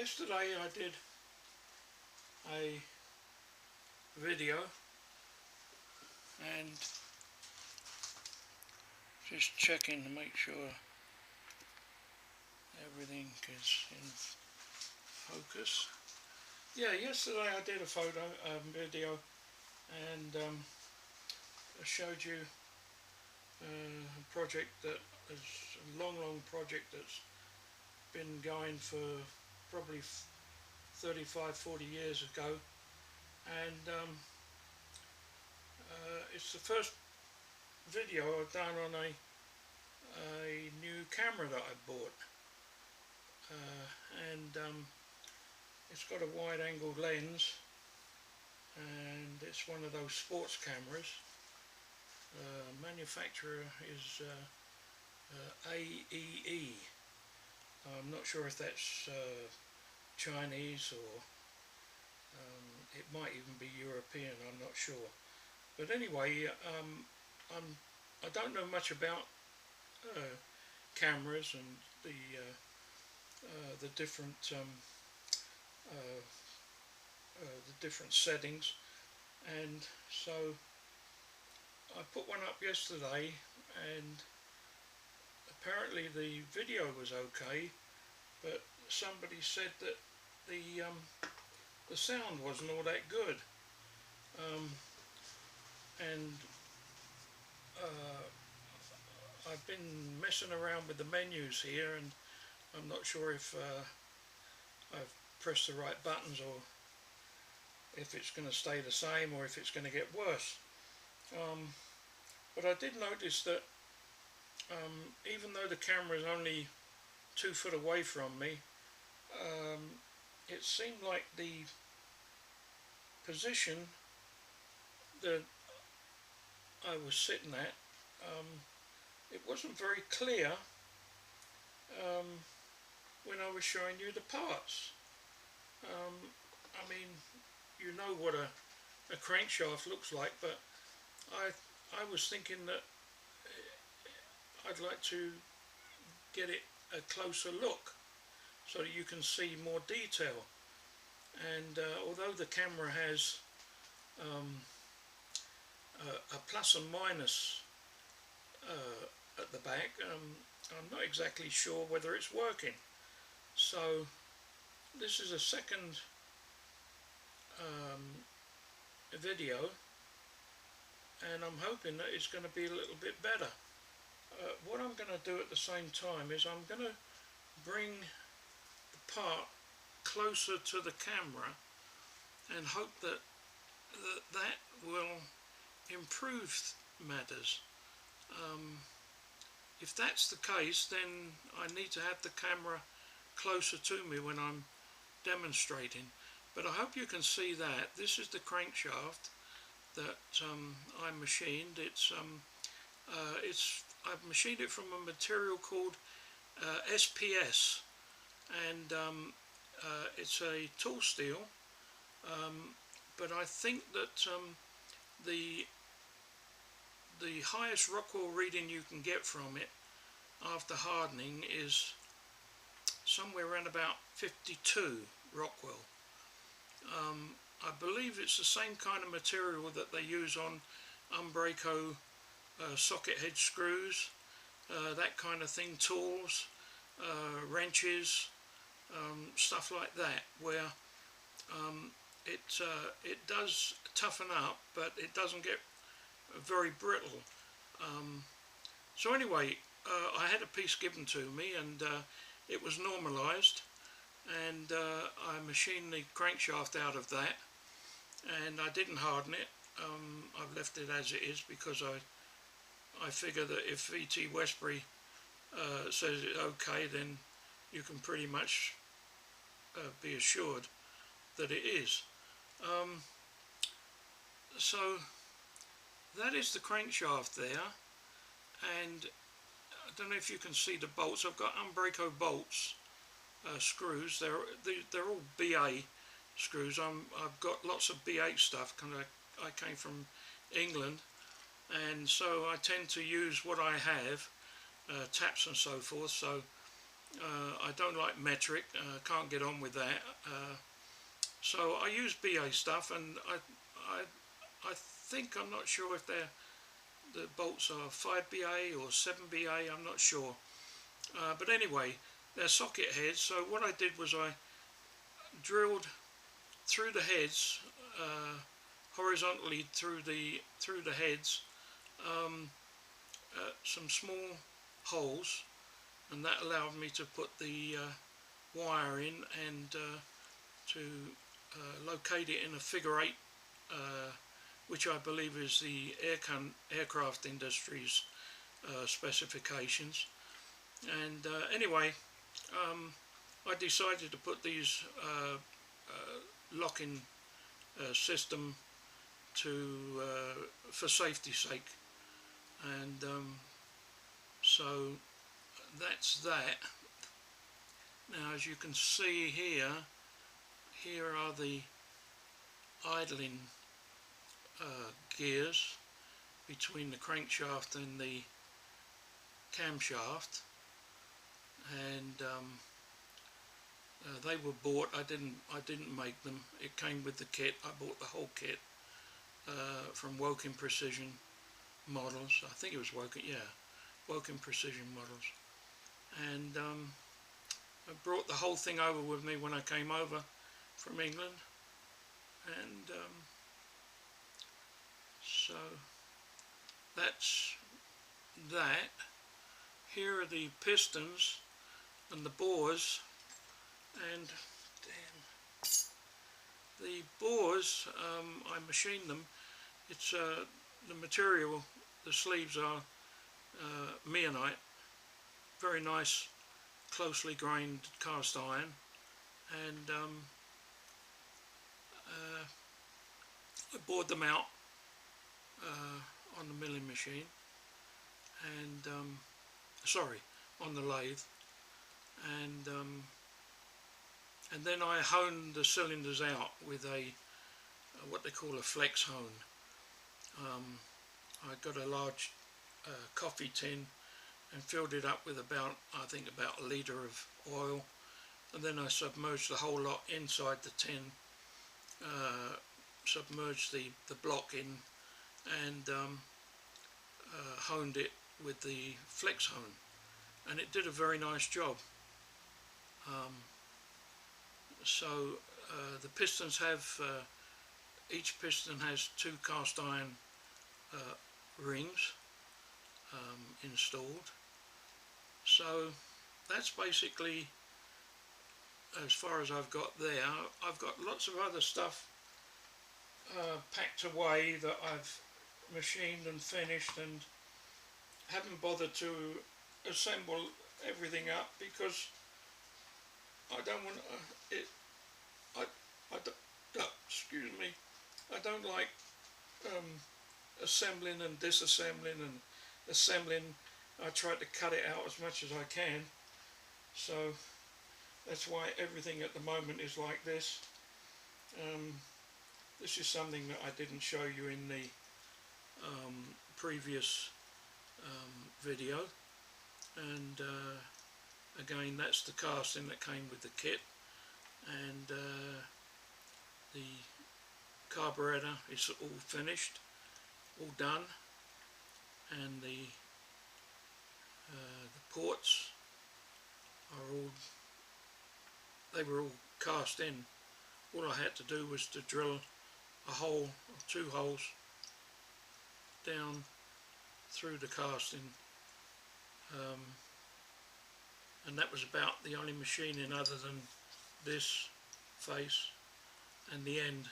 Yesterday I did a video and just checking to make sure everything is in focus. Yeah, yesterday I did a video and I showed you a project that is a long project that's been going for probably 35-40 years ago, and it's the first video I've done on a new camera that I bought, and it's got a wide angle lens, and it's one of those sports cameras. Manufacturer is AEE. I'm not sure if that's Chinese or it might even be European, I'm not sure. But anyway, I don't know much about cameras and the different settings, and so I put one up yesterday, and apparently the video was okay, but somebody said that the sound wasn't all that good, and I've been messing around with the menus here, and I'm not sure if I've pressed the right buttons or if it's going to stay the same or if it's going to get worse. But I did notice that even though the camera is only 2 foot away from me, it seemed like the position that I was sitting at, it wasn't very clear when I was showing you the parts. I mean, you know what a crankshaft looks like, but I was thinking that I'd like to get it a closer look so that you can see more detail. And although the camera has a plus and minus at the back, I'm not exactly sure whether it's working. So this is a second video, and I'm hoping that it's going to be a little bit better. What I'm going to do at the same time is I'm going to bring the part closer to the camera and hope that that will improve matters. If that's the case, then I need to have the camera closer to me when I'm demonstrating. But I hope you can see that. This is the crankshaft that I machined. I've machined it from a material called SPS, and it's a tool steel, but I think that the highest Rockwell reading you can get from it after hardening is somewhere around about 52 Rockwell. I believe it's the same kind of material that they use on Umbraco socket head screws, that kind of thing, tools, wrenches, stuff like that, where it does toughen up, but it doesn't get very brittle. So anyway, I had a piece given to me, and it was normalized, and I machined the crankshaft out of that, and I didn't harden it. I've left it as it is because I figure that if V.T. Westbury says it's okay, then you can pretty much be assured that it is. So that is the crankshaft there, and I don't know if you can see the bolts. I've got Umbraco bolts, screws. They're all BA screws. I've got lots of BH stuff because I came from England, and so I tend to use what I have, taps and so forth. So I don't like metric, can't get on with that. So I use BA stuff, and I think, I'm not sure if the bolts are 5BA or 7BA, I'm not sure. But anyway, they're socket heads, so what I did was I drilled through the heads, horizontally through the heads, some small holes, and that allowed me to put the wire in and to locate it in a figure 8, which I believe is the aircraft industry's specifications. And anyway, I decided to put these locking system for safety's sake, and so that's that. Now, as you can see here are the idling gears between the crankshaft and the camshaft, and they were bought. I didn't make them. It came with the kit. I bought the whole kit from Woking Precision Models. I think it was Woking, yeah, Woking Precision Models. And I brought the whole thing over with me when I came over from England, and so that's that. Here are the pistons and the bores, and the bores, I machined them. It's the material, the sleeves are meionite, very nice, closely grained cast iron, and I bored them out on the milling machine, and sorry, on the lathe, and then I honed the cylinders out with a what they call a flex hone. I got a large coffee tin and filled it up with I think about a litre of oil, and then I submerged the whole lot inside the tin, submerged the block in, and honed it with the flex hone, and it did a very nice job. So the pistons have, each piston has 2 cast iron rings installed. So that's basically as far as I've got there. I've got lots of other stuff packed away that I've machined and finished, and haven't bothered to assemble everything up because I don't want it. Excuse me. I don't like assembling and disassembling and assembling. I try to cut it out as much as I can. So that's why everything at the moment is like this. This is something that I didn't show you in the previous video, and again, that's the casting that came with the kit, and the carburetor is all finished, all done, and the ports are all, they were all cast in. All I had to do was to drill a hole, or 2 holes, down through the casting, and that was about the only machining other than this face and the end.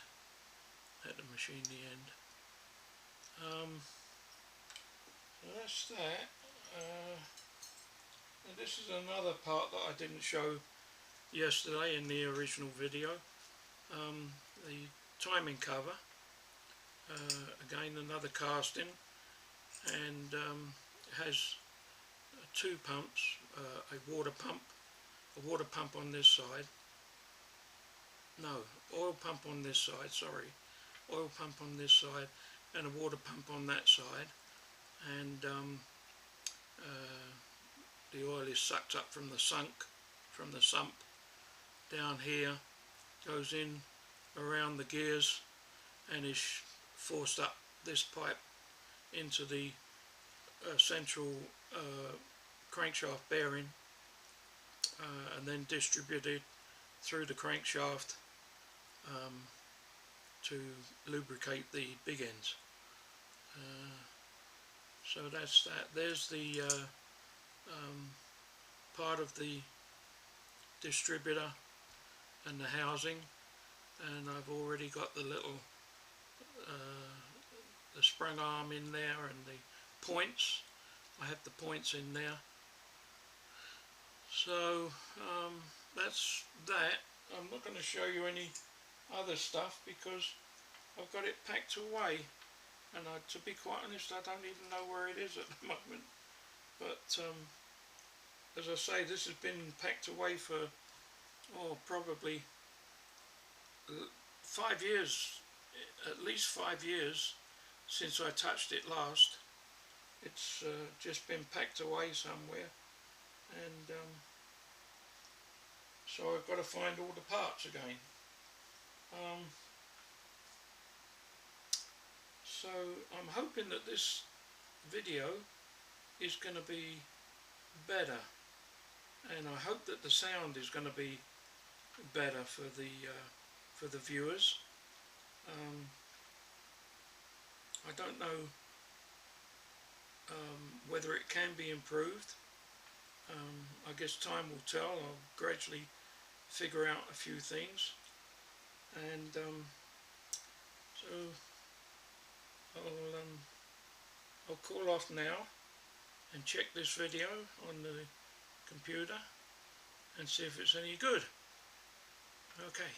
I had to machine the end. So that's that. And this is another part that I didn't show yesterday in the original video. The timing cover, again another casting, and it has 2 pumps, a water pump on this side, no, oil pump on this side, sorry, oil pump on this side, and a water pump on that side, and the oil is sucked up from the sunk from the sump down here, goes in around the gears and is forced up this pipe into the central crankshaft bearing, and then distributed through the crankshaft to lubricate the big ends. So that's that. There's the part of the distributor and the housing, and I've already got the little the sprung arm in there and the points. I have the points in there. So that's that. I'm not going to show you any other stuff because I've got it packed away, and to be quite honest, I don't even know where it is at the moment. But as I say, this has been packed away for probably 5 years, at least 5 years since I touched it last. It's just been packed away somewhere, and so I've got to find all the parts again. So I'm hoping that this video is going to be better, and I hope that the sound is going to be better for the viewers. I don't know whether it can be improved. I guess time will tell. I'll gradually figure out a few things, and so I'll call off now and check this video on the computer and see if it's any good. Okay.